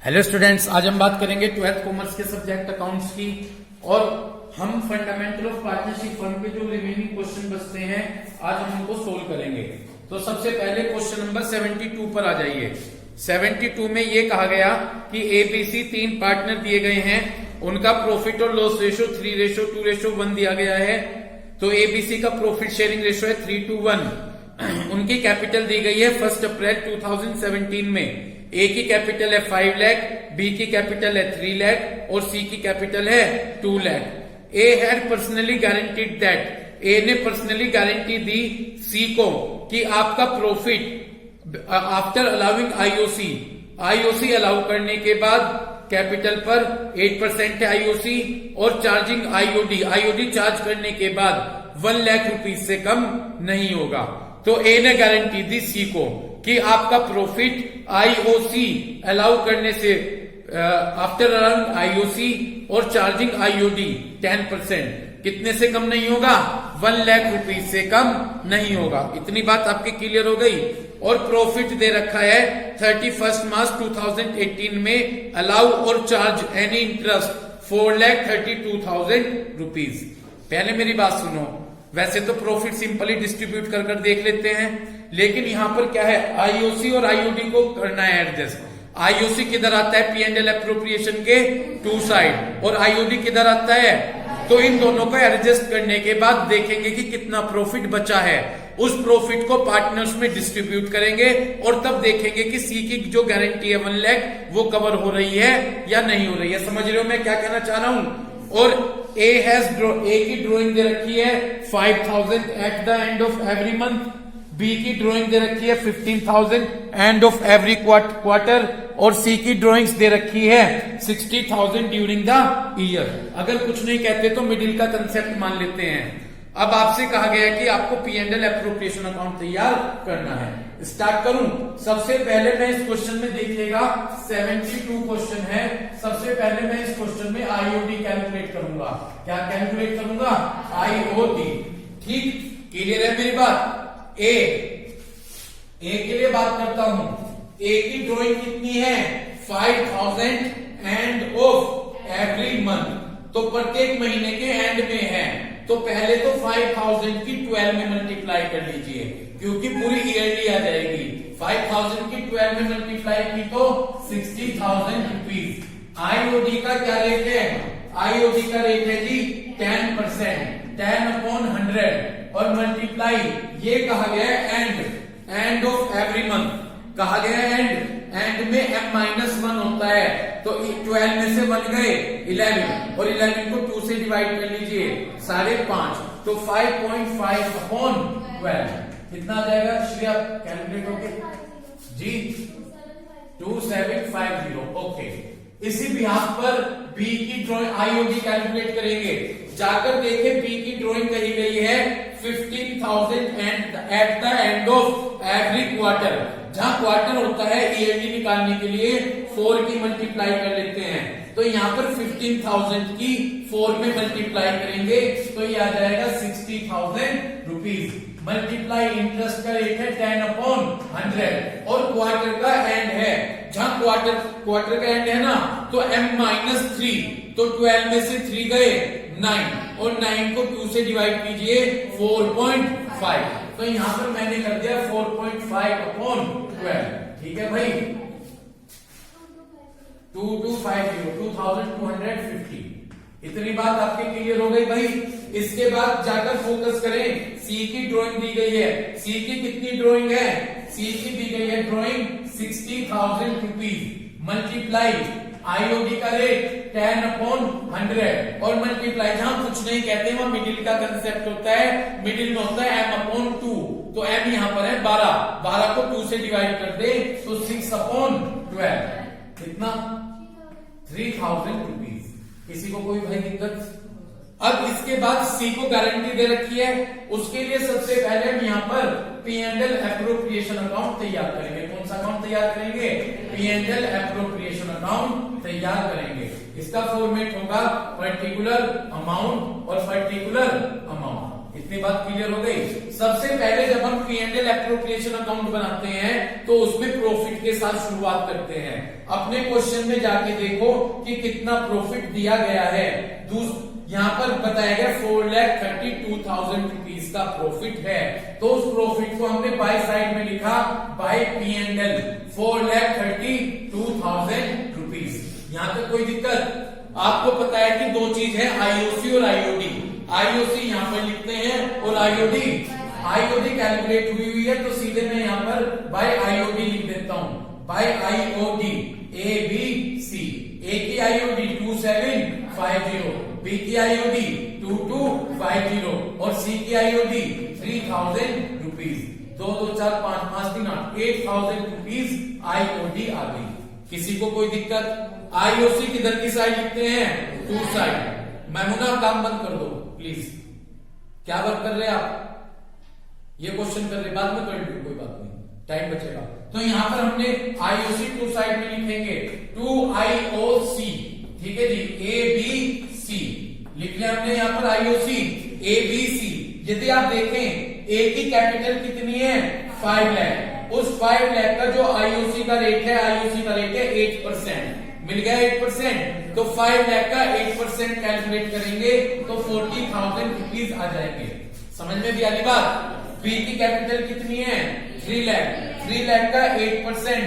Hello students, आज हम बात करेंगे 12th कॉमर्स के सब्जेक्ट अकाउंट्स की और हम फंडामेंटल ऑफ पार्टनरशिप फर्म के जो रिमेनिंग क्वेश्चन बचते हैं आज हम उनको सोल्व करेंगे। तो सबसे पहले क्वेश्चन नंबर 72 पर आ जाइए। 72 में ये कहा गया कि एबीसी 3 पार्टनर दिए गए हैं, उनका प्रॉफिट और लॉस रेशो 3:2:1 दिया गया है। तो एबीसी का प्रॉफिट शेयरिंग रेशो है 3:1। उनकी कैपिटल दी गई है 1 अप्रैल 2017 में। ए की कैपिटल है 5 लाख, बी की कैपिटल है 3 लाख और सी की कैपिटल है 2 लाख। ए हैड पर्सनली गारंटीड दैट, ए ने पर्सनली गारंटी दी सी को कि आपका profit after allowing IOC allow करने के बाद कैपिटल पर 8% है आईओसी और चार्जिंग आईओडी चार्ज करने के बाद 1 लाख रुपीज से कम नहीं होगा। तो ए ने गारंटी दी सी को कि आपका प्रॉफिट आईओसी अलाउ करने से आफ्टर अराउंड आईओसी और चार्जिंग आईओडी 10% कितने से कम नहीं होगा, 1 लाख रुपीज से कम नहीं होगा। इतनी बात आपकी क्लियर हो गई। और प्रॉफिट दे रखा है 31 मार्च 2018 में अलाउ और चार्ज एनी इंटरेस्ट 4,32,000 रुपीज। पहले मेरी बात सुनो, वैसे तो प्रॉफिट सिंपली डिस्ट्रीब्यूट कर देख लेते हैं, लेकिन यहां पर क्या है, आईओसी और आईओडी को करना है एडजस्ट। आईओसी किधर आता है, पी&एल एप्रोप्रिएशन के 2 साइड, और आईओडी किधर आता है। तो इन दोनों को एडजस्ट करने के बाद देखेंगे कि कितना प्रॉफिट बचा है, उस प्रॉफिट को पार्टनर्स में डिस्ट्रीब्यूट करेंगे और तब देखेंगे कि सी की जो गारंटी है 1 लाख वो कवर हो रही है या नहीं हो रही है। समझ रहे हो मैं क्या कहना चाह रहा हूं। और ए की ड्रॉइंग दे रखी है 5,000 at the end of every month, B की ड्रॉइंग दे रखी है 15,000 एंड ऑफ एवरी क्वार्टर और सी की ड्रॉइंग्स दे रखी है 60,000 ड्यूरिंग द ईयर। अगर कुछ नहीं कहते तो मिडिल का कंसेप्ट मान लेते हैं। अब आपसे कहा गया है कि आपको पी&एल एप्रोप्रिएशन अकाउंट तैयार करना है। स्टार्ट करूं। सबसे पहले मैं इस क्वेश्चन में देखिएगा 72 क्वेश्चन है। सबसे पहले मैं इस क्वेश्चन में आईओडी कैलकुलेट करूंगा। क्या कैलकुलेट करूंगा, आईओडी। ठीक, क्लियर है मेरी बात। ए के लिए बात करता हूं। ए की ड्रॉइंग कितनी है 5,000 एंड ऑफ एवरी मंथ, तो प्रत्येक महीने के एंड में है। तो पहले तो 5,000 की 12 में मल्टीप्लाई कर लीजिए क्योंकि पूरी ईयरली आ जाएगी। 5,000 की 12 में मल्टीप्लाई की तो 60,000 रुपीज। आईओडी का क्या रेट है, आईओडी का रेट है जी 10%, 10/100 और मल्टीप्लाई, ये कहा गया है एंड ऑफ एवरी मंथ कहा गया है एंड में m-1 होता है। तो 12 में से बन गए 11 और 11 को 2 से डिवाइड कर लीजिए 5.5, तो 5.5/12 कितना आ जाएगा श्रेया, कैलकुलेट होके जी 2750। ओके, इसी बिहाफ पर बी की ड्रॉइंग आईओडी कैलकुलेट करेंगे। जाकर देखें बी की ड्रॉइंग कही गई है 15,000 eight the end of every quarter. जहां क्वार्टर होता है ईयरली निकालने के लिए 4 की मल्टीप्लाई कर लेते हैं, तो यहां पर 15,000 की 4 में मल्टीप्लाई करेंगे तो ये आ जाएगा 60,000 रुपीज। मल्टीप्लाई इंटरेस्ट का रेट है 10/100 और क्वार्टर का एंड है, जहां क्वार्टर का एंड है ना, तो m-3, तो 12 में से 3 गए 9 और 9 को 2 से डिवाइड कीजिए 4.5, तो यहां पर मैंने कर दिया 4.5/12। ठीक है भाई, 2250 इतनी बात आपके क्लियर हो गई भाई। इसके बाद जाकर फोकस करें, सी की ड्राइंग दी गई है। सी की कितनी ड्राइंग है, सी की दी गई है ड्राइंग 60,000 रुपीज मल्टीप्लाई आईओडी का रेट 10/100 और मल्टीप्लाई, जहां कुछ नहीं कहते वहां मिडिल का कंसेप्ट होता है। मिडिल में होता है m/2, तो m यहां पर है 12 को 2 से डिवाइड कर दे तो 6/12 कितना 3,000 रुपीज। किसी को कोई भाई दिक्कत। अब इसके बाद सी को गारंटी दे रखी है, उसके लिए सबसे पहले हम यहाँ पर पी&एल एप्रोप्रिएशन अकाउंट तैयार करेंगे। कौन सा अकाउंट तैयार करेंगे, पी&एल एप्रोप्रिएशन अकाउंट तैयार करेंगे। इसका फॉर्मेट होगा पर्टिकुलर अमाउंट और पर्टिकुलर अमाउंट। इतनी बात क्लियर हो गई। सबसे पहले जब हम P&L एप्रोप्रिएशन अकाउंट बनाते हैं तो उसमें प्रॉफिट के साथ शुरुआत करते हैं। अपने क्वेश्चन में जाके देखो कि कितना प्रॉफिट दिया गया है। यहाँ पर बताया गया 4,32,000 रुपीज का प्रॉफिट है, तो उस प्रॉफिट को हमने बाय साइड में लिखा बाय P&L 4,32,000 रुपीज। यहाँ तक कोई दिक्कत? आपको पता है कि दो चीज है, आईओसी और आईओडी। आईओसी यहाँ पर लिखते हैं और आईओडी कैलकुलेट हुई है, तो सीधे मैं यहाँ पर बाय आईओडी लिख देता हूं। By IOD A B C, A की आईओडी 2750, बी की आईओडी 2250 और सी की आईओडी 3,000 रुपीज। 2 2 4 5 5 3 8 8,000 रुपीज आईओडी आ गई। किसी को कोई दिक्कत? आईओसी किधर की साइड लिखते हैं? To side. मैमुना काम बंद कर दो प्लीज। क्या वर्क कर रहे हैं आप? ये क्वेश्चन कर रहे, बाद में कर लो, कोई बात नहीं, टाइम बचेगा। तो यहां पर हमने आईओसी टू साइड में लिखेंगे 2IOC, ठीक है जी, ABC लिख लिया हमने यहाँ पर आईओसी ABC। यदि आप देखें ए की कैपिटल कितनी है? 5 लाख। उस 5 लाख का जो आईओसी का रेट है, आईओसी का रेट है 8%, मिल गया 8%। तो 5 लाख का 8% कैलकुलेट करेंगे तो 40,000 रुपीज आ जाएंगे। समझ में भी आली बात? बी की कैपिटल कितनी है? 3 लाख। 3 लाख का 8%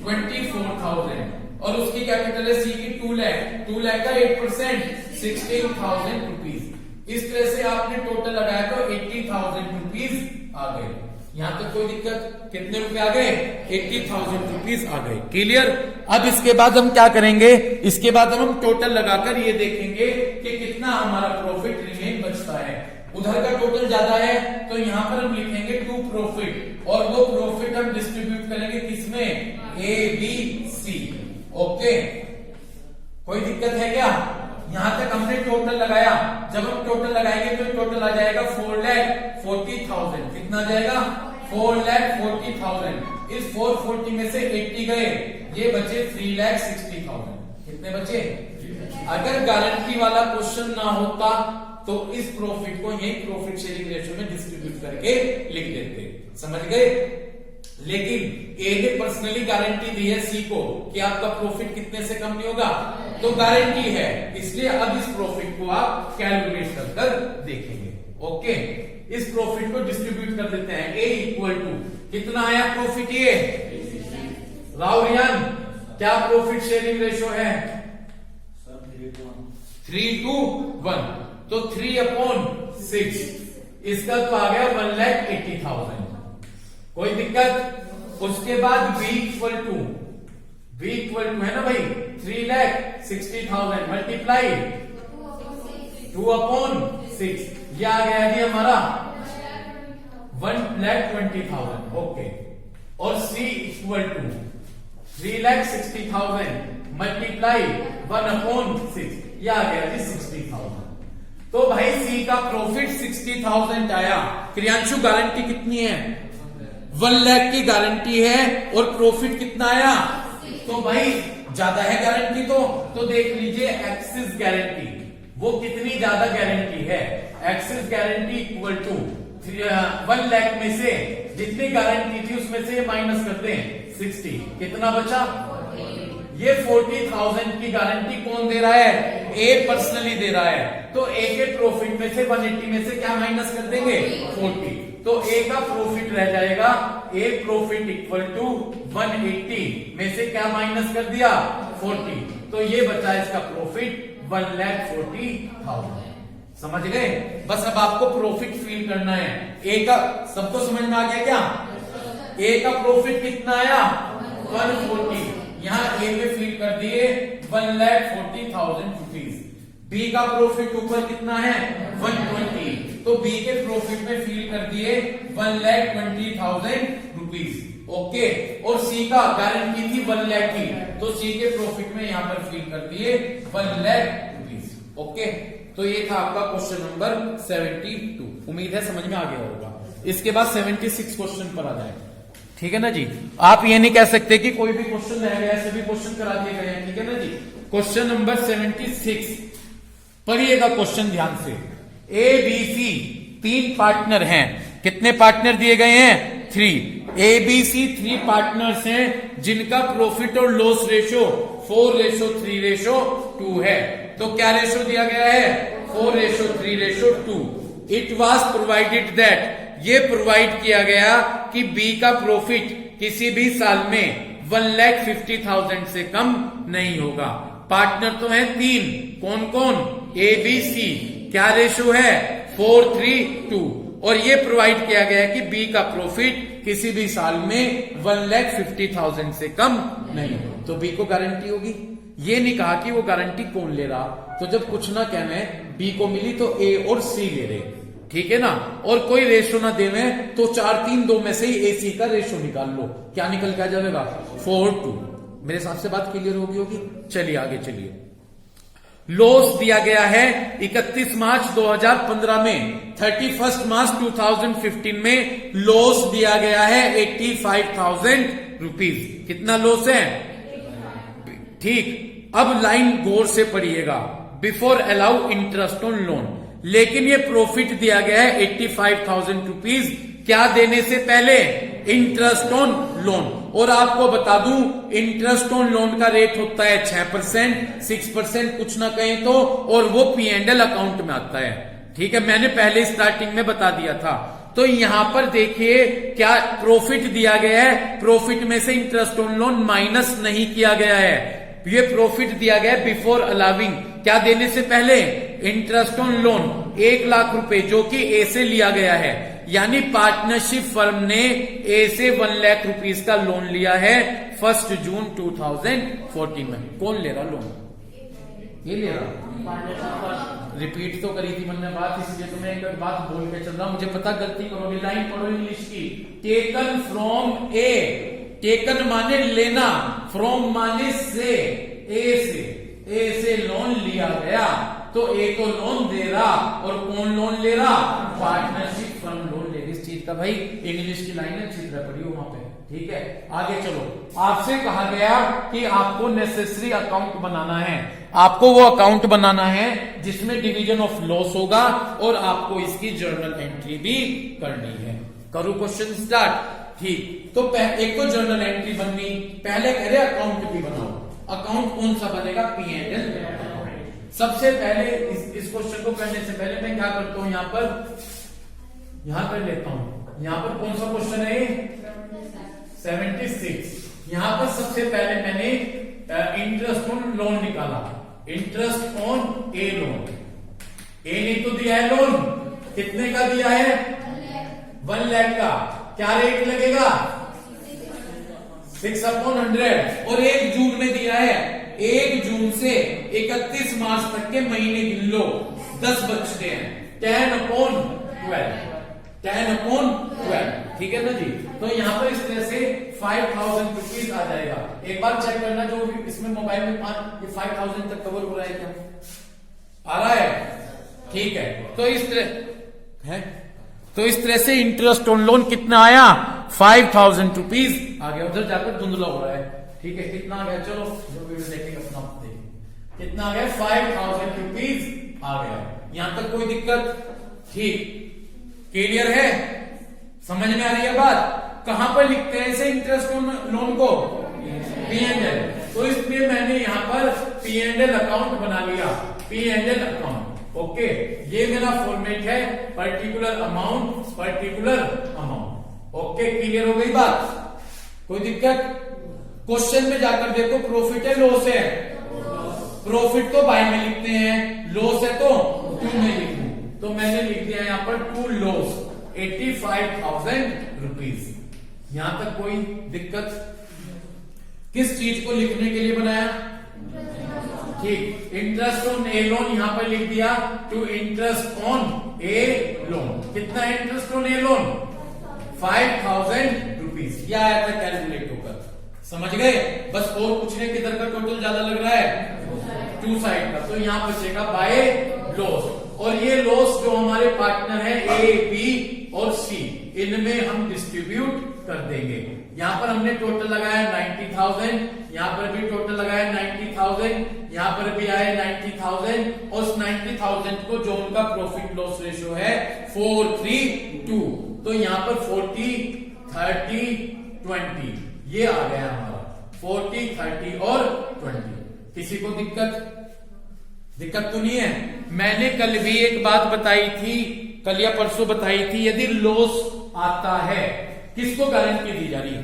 24,000 और उसकी कैपिटल है सी की 2 लाख। 2 लाख का 8% 16,000 रुपीज। इस तरह से आपने टोटल लगाया तो 80,000 रुपीज आ गए। यहां तक कोई दिक्कत? कितने रुपए आ गए? 80,000 रुपीज आ गए। क्लियर? अब इसके बाद हम क्या करेंगे? इसके बाद हम टोटल लगाकर ये देखेंगे कि कितना हमारा प्रॉफिट रिमेन बचता है। उधर का टोटल ज्यादा है तो यहां पर हम लिखेंगे टू प्रॉफिट, और वो प्रॉफिट हम डिस्ट्रीब्यूट करेंगे किसमें? ए बी सी। ओके, कोई दिक्कत है क्या? यहां तक हमने टोटल लगाया। जब हम टोटल लगाएंगे तो टोटल आ जाएगा 4,40,000। कितना आ जाएगा? 4,40,000। इस 440 में से 80 गए, ये बचे 3,60,000। कितने बचे? अगर गारंटी वाला क्वेश्चन ना होता तो इस प्रॉफिट को यही प्रॉफिट शेयरिंग रेशियो में डिस्ट्रीब्यूट करके लिख देते। समझ गए? लेकिन ए ने पर्सनली गारंटी दी है सी को कि आपका प्रॉफिट कितने से कम नहीं होगा, तो गारंटी है, इसलिए अब इस प्रॉफिट को आप कैलकुलेट कर देखेंगे। ओके, इस प्रॉफिट को डिस्ट्रीब्यूट कर देते हैं। ए इक्वल टू कितना आया प्रॉफिट? ये राहुल क्या प्रॉफिट शेयरिंग रेशियो है? 3:1, तो 3/6। इसका तो आ गया 1,80,000। कोई दिक्कत? उसके बाद b इक्वल टू है ना भाई, 3,60,000 मल्टीप्लाई 2/6, ये आ गया जी हमारा 1,20,000। ओके, और c इक्वल टू 3,60,000 मल्टीप्लाई 1/6, ये आ गया जी 60,000। तो भाई सी का प्रॉफिट 60,000 आया। क्रियांशु गारंटी कितनी है? 1 लाख की गारंटी है और प्रॉफिट कितना आया? तो भाई ज्यादा है गारंटी तो देख लीजिए एक्सिस गारंटी, वो कितनी ज्यादा गारंटी है। Excess guarantee equal to 1 lakh में से जितनी गारंटी थी उसमें से माइनस करते हैं 60, कितना बचा? ये 40,000 की गारंटी कौन दे रहा है? ए पर्सनली दे रहा है। तो ए के प्रॉफिट में से 180 में से क्या माइनस कर देंगे? 40। तो ए का प्रॉफिट रह जाएगा, ए प्रॉफिट इक्वल टू 180 में से क्या माइनस कर दिया? 40। तो ये बचा इसका प्रॉफिट 1,40,000। समझ गए? बस अब आपको प्रॉफिट फील करना है। ए का सबको समझ में आ गया क्या? ए का प्रॉफिट कितना आया? 140। यहां ए पे फील कर दिए 1,40,000 रुपीज। बी का प्रॉफिट ऊपर कितना है? 120। तो बी के प्रॉफिट में फील कर दिए 1,20,000 रुपीज। ओके, और सी का गारंटी थी 1 लाख की, तो सी के प्रॉफिट में यहां पर फील कर दिए 1 लाख रुपीज। ओके, तो ये था आपका क्वेश्चन नंबर 72। उम्मीद है समझ में आ गया होगा। इसके बाद 76 क्वेश्चन पर आ जाए। ठीक है ना जी? आप ये नहीं कह सकते कि कोई भी क्वेश्चन रह गया, सभी क्वेश्चन करा दिए गए हैं। ठीक है ना जी? क्वेश्चन नंबर 76 पढ़िएगा क्वेश्चन ध्यान से। ए बी सी 3 पार्टनर हैं। कितने पार्टनर दिए गए हैं? 3। ABC 3 पार्टनर्स हैं जिनका प्रॉफिट और लॉस रेशो 4:3:2 है। तो क्या रेशो दिया गया है? 4:3:2। इट वॉज प्रोवाइडेड दैट, ये प्रोवाइड किया गया कि बी का प्रॉफिट किसी भी साल में 1,50,000 से कम नहीं होगा। पार्टनर तो है 3, कौन कौन? ABC। क्या रेशो है? 4:3:2। और ये प्रोवाइड किया गया कि बी का प्रॉफिट किसी भी साल में 1,50,000 से कम नहीं हो, तो बी को गारंटी होगी। ये नहीं कहा कि वो गारंटी कौन ले रहा, तो जब कुछ ना कहने बी को मिली तो ए और सी ले रहे, ठीक है ना। और कोई रेशो ना देवे तो 4, 3, 2 में से ही ए सी का रेशो निकाल लो। क्या निकल के आ जाएगा? 4:2। मेरे हिसाब से बात क्लियर होगी। चलिए आगे चलिए। लॉस दिया गया है 31 मार्च 2015 में, 31 मार्च 2015 में लॉस दिया गया है 85,000 रुपीज। कितना लॉस है? ठीक। अब लाइन गौर से पढ़िएगा। Before allow interest on loan, लेकिन ये प्रॉफिट दिया गया है 85,000 रुपीज क्या देने से पहले? Interest on loan. और आपको बता दूं इंटरेस्ट ऑन लोन का रेट होता है 6%, 6% कुछ ना कहें तो, और वो P&L अकाउंट में आता है। ठीक है, मैंने पहले स्टार्टिंग में बता दिया था। तो यहां पर देखिए क्या प्रॉफिट दिया गया है, प्रॉफिट में से इंटरेस्ट ऑन लोन माइनस नहीं किया गया है। ये प्रॉफिट दिया गया है बिफोर अलाउिंग, क्या देने से पहले? इंटरेस्ट ऑन लोन 1 लाख रुपए जो कि ए से लिया गया है। यानी पार्टनरशिप फर्म ने ए से 1 लाख रुपीस का लोन लिया है 1 जून 2014 में। कौन ले रहा लोन? ये ले रहा। रिपीट तो करी थी मैंने बात, इसलिए तो मैं एक बात बोल के चल रहा हूं। मुझे पता गलती करोगे, लाइन पढ़ो इंग्लिश की। टेकन फ्रॉम ए, टेकन माने लेना, फ्रॉम माने से, ए से लोन लिया गया। तो ए को लोन दे रहा, और कौन लोन ले रहा? पार्टनरशिप फर्म लोन ले रही। इस चीज का भाई इंग्लिश की लाइन अच्छी तरह पढ़ी हो वहां पे, ठीक है। आगे चलो, आपसे कहा गया कि आपको नेसेसरी अकाउंट बनाना है। आपको वो अकाउंट बनाना है जिसमें डिवीजन ऑफ लॉस होगा, और आपको इसकी जर्नल एंट्री भी करनी है। करूं क्वेश्चन स्टार्ट? ठीक। तो एक तो जर्नल एंट्री बननी, पहले कह रहे अकाउंट भी बनाओ। अकाउंट कौन सा बनेगा? P&L। सबसे पहले इस क्वेश्चन को करने से पहले मैं क्या करता हूं, यहां कर लेता हूं। यहां पर कौन सा क्वेश्चन है? 76। यहां पर सबसे पहले मैंने इंटरेस्ट ऑन लोन निकाला। इंटरेस्ट ऑन ए लोन, ए ने तो दिया है लोन, कितने का दिया है? 1 लाख का। क्या रेट लगेगा? 6/100। और 1 जून में दिया है, 1 जून से 31 मार्च तक के महीने गिन लो, 10 बचते हैं। 10/12, 10/12, ठीक है ना जी। तो यहां पर इस तरह से 5,000 रुपीज आ जाएगा। एक बार चेक करना, जो इसमें मोबाइल में 5,000 तक कवर हो रहा है क्या? आ रहा है? ठीक है। तो इस तरह है, तो इस तरह से इंटरेस्ट ऑन लोन कितना आया? 5,000 रुपीज आ गया। उधर जाकर धुंधला हो रहा है, ठीक है। कितना आ गया? चलो जो वीडियो देखेंगे अपना देखिए कितना आ गया? 5,000 रुपीज आ गया। यहां तक कोई दिक्कत? ठीक, क्लियर है? समझ में आ रही है बात? कहां पर लिखते हैं इसे इंटरेस्ट ऑन लोन को? P&L। तो इसलिए मैंने यहां पर P&L अकाउंट बना लिया, P&L अकाउंट। ओके, ये मेरा फॉर्मेट है, particular amount, particular amount. Okay, clear हो गई बात? कोई दिक्कत? क्वेश्चन में जाकर देखो, प्रॉफिट है लॉस है? प्रॉफिट तो बाय में लिखते हैं, लॉस है तो टू में लिखूं। तो मैंने लिख दिया यहां पर टू लॉस 85,000 रुपीज। यहां तक कोई दिक्कत? किस चीज को लिखने के लिए बनाया? ठीक, इंटरेस्ट ऑन ए लोन यहां पर लिख दिया, to interest on a loan. कितना interest on a loan? 5,000 rupees. यह आया था कैलकुलेट होकर, समझ गए? बस और पूछने किधर का टोटल ज्यादा लग रहा है? 2 साइड का। तो यहां बचेगा बाय लॉस। और ये लॉस जो हमारे पार्टनर है ए, बी और सी, इनमें हम डिस्ट्रीब्यूट कर देंगे। यहां पर हमने टोटल लगाया 90,000, यहां पर भी टोटल लगाया 90,000, यहां पर भी आए 90,000, और उस 90,000 40,000 को जो उनका प्रॉफिट लॉस रेशियो है 4:3:2, तो यहाँ पर 40:30:20 ये आ गया हमारा 40, 30 और 20। किसी को दिक्कत तो नहीं है? मैंने कल भी एक बात बताई थी, कल या परसों बताई थी, यदि लॉस आता है किसको गारंटी दी जा रही है?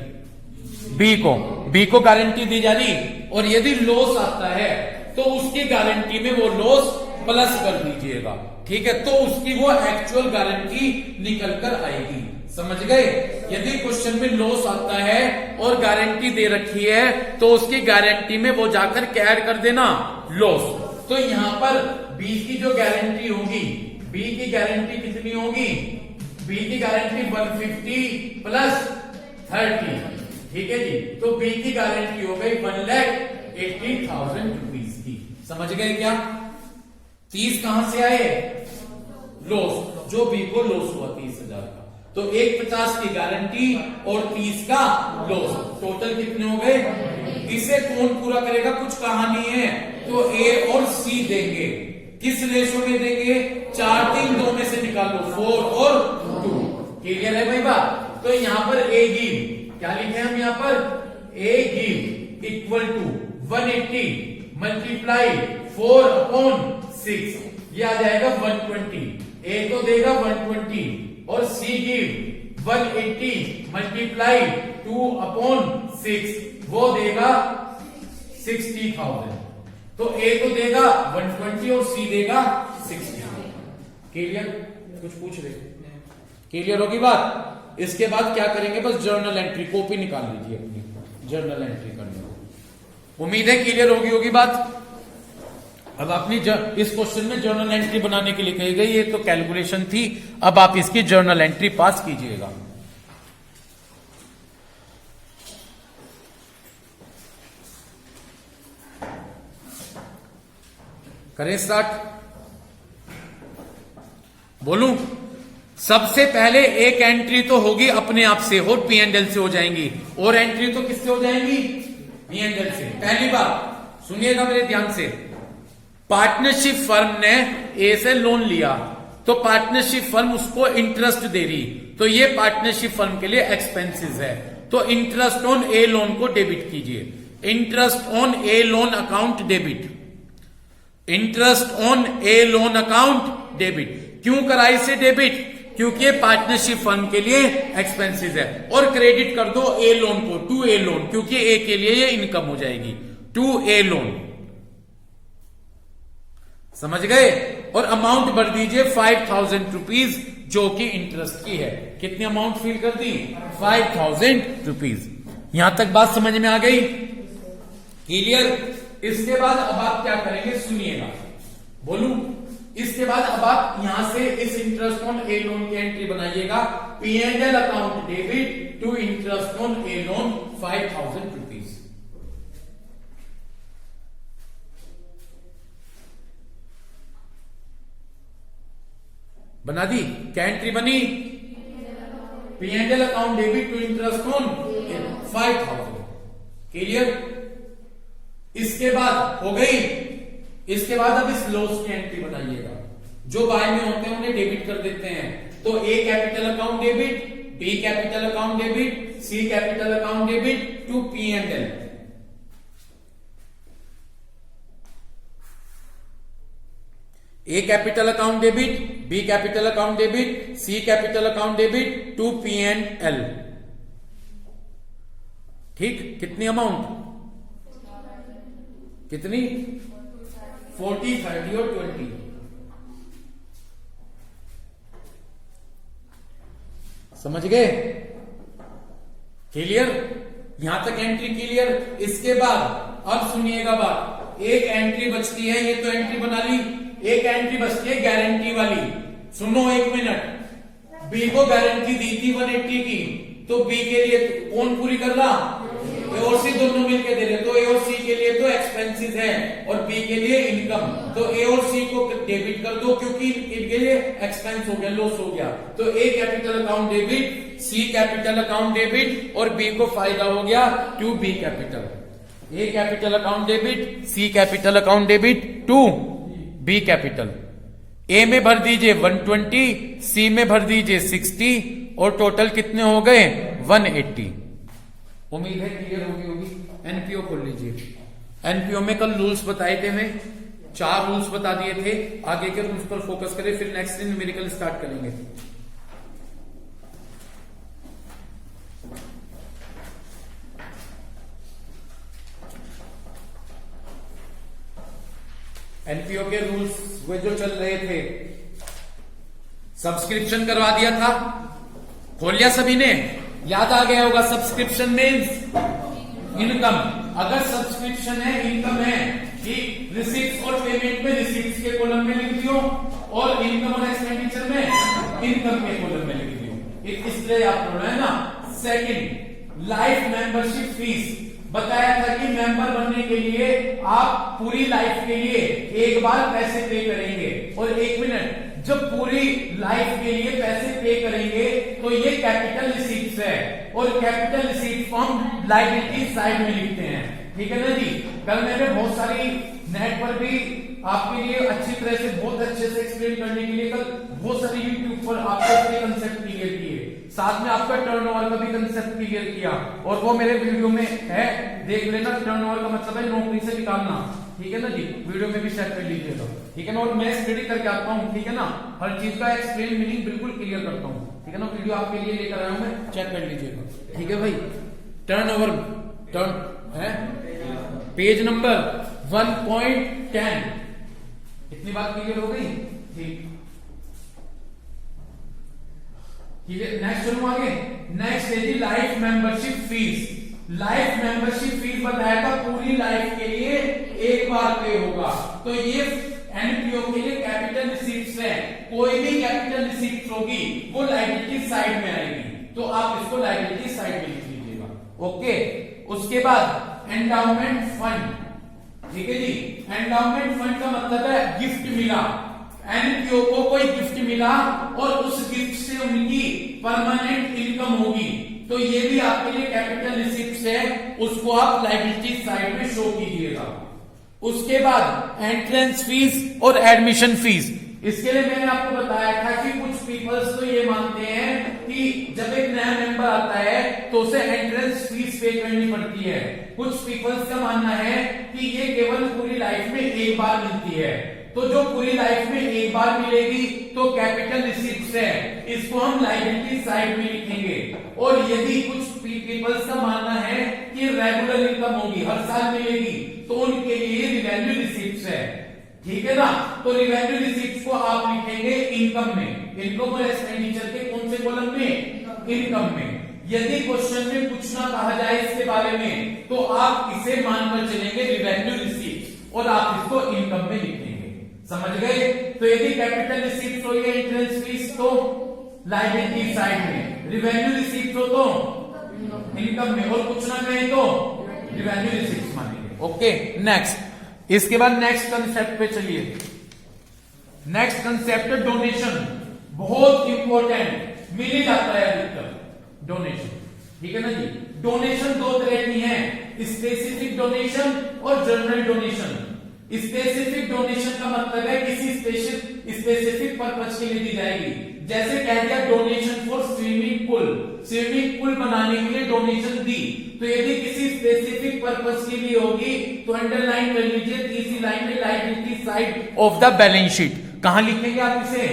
बी को गारंटी दी जा रही, और यदि लॉस आता है तो उसकी गारंटी में वो लॉस प्लस कर दीजिएगा, ठीक है? तो उसकी वो एक्चुअल गारंटी निकल कर आएगी, समझ गए? यदि क्वेश्चन में लॉस आता है और गारंटी दे रखी है तो उसकी गारंटी में वो जाकर क्या ऐड कर देना? लॉस। तो यहां पर बी की जो गारंटी होगी, बी की गारंटी कितनी होगी? बी की गारंटी 150 प्लस 30, ठीक है जी? तो बी की गारंटी हो गई 1,80,000 रुपीज की, समझ गए क्या? 30 कहां से आए? लॉस, जो बी को लॉस हुआ 30,000 का, तो 150 की गारंटी और 30 का लॉस, टोटल कितने हो गए? इसे कौन पूरा करेगा? कुछ कहानी है, तो ए और सी देंगे। किस रेशो में देंगे? 4, 3, 2 में से निकालो, 4 और 2। क्लियर है भाई बात? तो यहां पर ए गिव, क्या लिखे हम यहां पर? ए गिव इक्वल टू 180 मल्टीप्लाई 4/6, ये आ जाएगा 120। ए को देगा 120 और सी गिव 180 मल्टीप्लाई 2/6, वो देगा 60,000। तो ए को देगा 120 और सी देगा 60। क्लियर? कुछ पूछ रहे? क्लियर होगी बात? इसके बाद क्या करेंगे? बस जर्नल एंट्री कॉपी निकाल लीजिए अपनी, जर्नल एंट्री करने को। उम्मीद है क्लियर होगी बात। अब अपनी इस क्वेश्चन में जर्नल एंट्री बनाने के लिए कही गई, ये तो कैलकुलेशन थी, अब आप इसकी जर्नल एंट्री पास कीजिएगा। करें स्टार्ट? बोलूं? सबसे पहले एक एंट्री तो होगी अपने आप से और P&L से हो जाएंगी, और एंट्री तो किससे हो जाएंगी? P&L से। पहली बात सुनिएगा मेरे ध्यान से, पार्टनरशिप फर्म ने ए से लोन लिया, तो पार्टनरशिप फर्म उसको इंटरेस्ट दे रही, तो ये पार्टनरशिप फर्म के लिए एक्सपेंसेस है, तो इंटरेस्ट ऑन ए लोन को डेबिट कीजिए। Interest on a loan account debit, interest on a loan account debit. क्यों करा इसे डेबिट? क्योंकि ये पार्टनरशिप फर्म के लिए एक्सपेंसेस है। और क्रेडिट कर दो ए लोन को, टू ए लोन, क्योंकि ए के लिए ये इनकम हो जाएगी, टू ए लोन, समझ गए? और अमाउंट भर दीजिए 5,000 रुपीज, जो कि इंटरेस्ट की है। कितनी अमाउंट फिल कर दी? 5,000 रुपीज। यहां तक बात समझ में आ गई? क्लियर? इसके बाद अब आप क्या करेंगे सुनिएगा, बोलूं? इसके बाद अब आप यहां से इस इंटरेस्ट ऑन ए लोन की एंट्री बनाइएगा, P&L account debit to interest on a loan 5,000 rupees. बना दी? क्या एंट्री बनी? P&L account debit to interest on 5,000। Clear? इसके बाद हो गई। इसके बाद अब इस लॉस की एंट्री बनाइएगा, जो बाय में होते हैं उन्हें डेबिट कर देते हैं, तो A capital account debit, B capital account debit, C capital account debit to P&L। A capital account debit, B capital account debit, C capital account debit to P&L। ठीक? कितनी अमाउंट? कितनी? 40, 30 और 20। समझ गए? क्लियर? यहां तक एंट्री क्लियर? इसके बाद अब सुनिएगा बात, एक एंट्री बचती है, ये तो एंट्री बना ली, एक एंट्री बचती है गारंटी वाली। सुनो एक मिनट, बी को गारंटी दी थी 180 की, तो बी के लिए कौन पूरी कर रहा? ए और सी दोनों मिलकर दे रहे, तो ए और सी के लिए तो एक्सपेंसेस है और बी के लिए इनकम, तो ए और सी को डेबिट कर दो, क्योंकि इनके लिए एक्सपेंस हो गया, लॉस हो गया। तो A capital account debit, C capital account debit, और बी को फायदा हो गया to B capital. A capital account debit, C capital account debit to B capital. A में भर दीजिए 120, सी में भर दीजिए 60 और टोटल कितने हो गए 180। उम्मीद है क्लियर होगी। एनपीओ खोल लीजिए। एनपीओ में कल रूल्स बताए थे, मैं 4 रूल्स बता दिए थे। आगे के रूल्स पर फोकस करें, फिर नेक्स्ट दिन न्यूमेरिकल स्टार्ट करेंगे। एनपीओ के रूल्स वे जो चल रहे थे, सब्सक्रिप्शन करवा दिया था, खोल लिया सभी ने, याद आ गया होगा। Subscription means income. अगर सब्सक्रिप्शन है, इनकम है, ठीक। रिसीट्स और पेमेंट में रिसीट्स के कॉलम में लिख दियो और इनकम और एक्सपेंडिचर में इनकम के कॉलम में लिख दियो। इस तरह याद करना है ना। Second, life membership fees. बताया था कि मेंबर बनने के लिए आप पूरी लाइफ के लिए एक बार पैसे पे करेंगे। और 1 मिनट, जब पूरी लाइफ के लिए पैसे पे करेंगे तो ये कैपिटल रिसीट्स है और कैपिटल रिसीट्स को हम लायबिलिटी साइड में लिखते हैं, ठीक है ना जी। कल मैंने बहुत सारी नेट पर भी आपके लिए अच्छी तरह से, बहुत अच्छे से एक्सप्लेन करने के लिए कल बहुत सारी यूट्यूब पर आपको कंसेप्ट क्लियर किए, साथ में आपका टर्नओवर का भी कंसेप्ट क्लियर किया और वो मेरे वीडियो में है, देख लेना। टर्नओवर का मतलब है नौकरी से निकालना, ठीक है ना जी। वीडियो में भी चेक कर लीजिएगा, ठीक है ना। और मैं स्टडी करके आता हूँ, ठीक है ना। हर चीज का एक्सप्लेन मीनिंग बिल्कुल क्लियर करता हूँ, ठीक है ना। वीडियो आपके लिए लेकर आया हूँ मैं, चेक कर लीजिएगा, ठीक है भाई। टर्नओवर टर्न है पेज नंबर 1.10। इतनी बात क्लियर हो गई, ठीक। नेक्स्ट चलो आगे। नेक्स्ट है जी life membership fees. Life membership fees बताया था पूरी लाइफ के लिए एक बार पे होगा। तो ये एनपीओ के लिए कैपिटल रिसीट्स है। कोई भी कैपिटल रिसीट्स होगी वो लायबिलिटी साइड में आएगी, तो आप इसको लायबिलिटी साइड में लिख लीजिएगा, ओके। उसके बाद एंडाउमेंट फंड, ठीक है जी। एंडाउमेंट फंड का मतलब है गिफ्ट मिला, एनपीओ को कोई गिफ्ट मिला और उस गिफ्ट से उनकी परमानेंट इनकम होगी, तो ये भी आपके लिए कैपिटल रिसीप्ट्स है, उसको आप लायबिलिटी साइड में शो कीजिएगा। उसके बाद एंट्रेंस फीस और एडमिशन फीस। इसके लिए मैंने आपको बताया था कि कुछ पीपल्स तो ये मानते हैं कि जब एक नया मेंबर आता है तो उसे एंट्रेंस फीस पे करनी पड़ती है। कुछ पीपल्स का मानना है कि ये केवल पूरी लाइफ में एक बार मिलती है, तो जो पूरी लाइफ में एक बार मिलेगी तो कैपिटल रिसीप्ट्स है, इसको हम लायबिलिटी साइड में लिखेंगे। और यदि कुछ पीपल्स का मानना है कि रेगुलर इनकम होगी, हर साल मिलेगी, तो उनके लिए रिवेन्यू रिसीप्ट्स है, ठीक है ना। तो रिवेन्यू रिसीप्ट्स को आप लिखेंगे इनकम में। इनकम और एक्सपेंडिचर के कौन से कॉलम में? इनकम में। यदि क्वेश्चन में कुछ ना कहा जाए इसके बारे में तो आप इसे मानकर चलेंगे रिवेन्यू रिसीप्ट और आप इसको इनकम में लिखेंगे, समझ गए। तो यदि कैपिटल रिसीप्ट हो या एंट्रेंस फीस तो लायबिलिटी साइड में, रिवेन्यू रिसीप्ट हो तो इनकम में, और कुछ ना कहें तो रिवेन्यू रिसीप्ट मानेंगे, ओके। नेक्स्ट, इसके बाद नेक्स्ट कंसेप्ट पे चलिए। नेक्स्ट कंसेप्ट है डोनेशन। बहुत इंपॉर्टेंट, मिल ही जाता है अधिकतर डोनेशन, ठीक है ना जी। डोनेशन 2 तरह की है, स्पेसिफिक डोनेशन और जनरल डोनेशन। स्पेसिफिक डोनेशन का मतलब है किसी स्पेसिफिक पर्पज के लिए दी जाएगी। जैसे कह दिया donation for swimming pool, swimming pool बनाने के लिए डोनेशन दी, तो यदि किसी स्पेसिफिक पर्पज के लिए होगी तो अंडरलाइन कर लीजिए तीसरी लाइन में liability side of the balance sheet. कहां लिखेंगे आप इसे?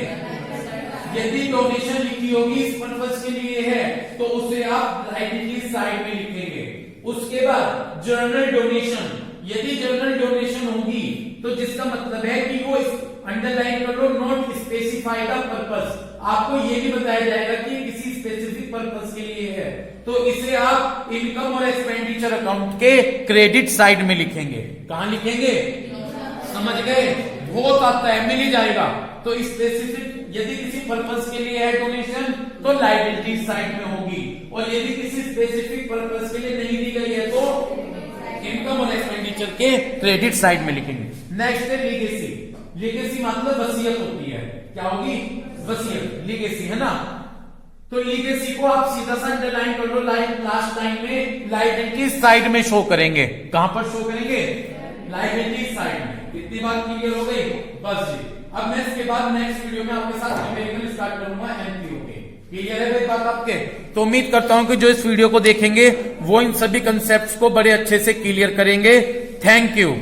यदि डोनेशन लिखी होगी इस पर्पज के लिए है तो उसे आप लायबिलिटी साइड में लिखेंगे। उसके बाद जनरल डोनेशन, यदि जनरल डोनेशन होगी तो जिसका मतलब है कि वो अंडरलाइन कर लो नॉट स्पेसिफाई द पर्पस, आपको ये भी बताया जाएगा कि किसी स्पेसिफिक पर्पस के लिए है, तो इसे आप इनकम और एक्सपेंडिचर अकाउंट के क्रेडिट साइड में लिखेंगे। कहां लिखेंगे? समझ गए? बहुत आता है, मिल ही जाएगा। तो स्पेसिफिक यदि किसी पर्पस के लिए है डोनेशन तो लायबिलिटी साइड में होगी, और यदि किसी स्पेसिफिक पर्पस के लिए नहीं दी गई है तो इनकम और एक्सपेंडिचर के क्रेडिट साइड में लिखेंगे। नेक्स्ट है लीगेसी। लीगेसी मतलब वसीयत होती है। क्या होगी? वसीयत, लीगेसी है ना। तो लीगेसी को आप सीधा सा अंडरलाइन कर लो, लास्ट लाइन में लायबिलिटी साइड में शो करेंगे। कहां पर शो करेंगे? लायबिलिटी साइड में। इतनी बात क्लियर हो गई? बस जी। अब मैं इसके बाद नेक्स्ट वीडियो में आपके साथ न्यूमेरिकल स्टार्ट करूंगा एमपीओ के। क्लियर है भाई बात आपके? तो उम्मीद करता हूं कि जो इस वीडियो को देखेंगे वो इन सभी कंसेप्ट्स को बड़े अच्छे से क्लियर करेंगे। Thank you.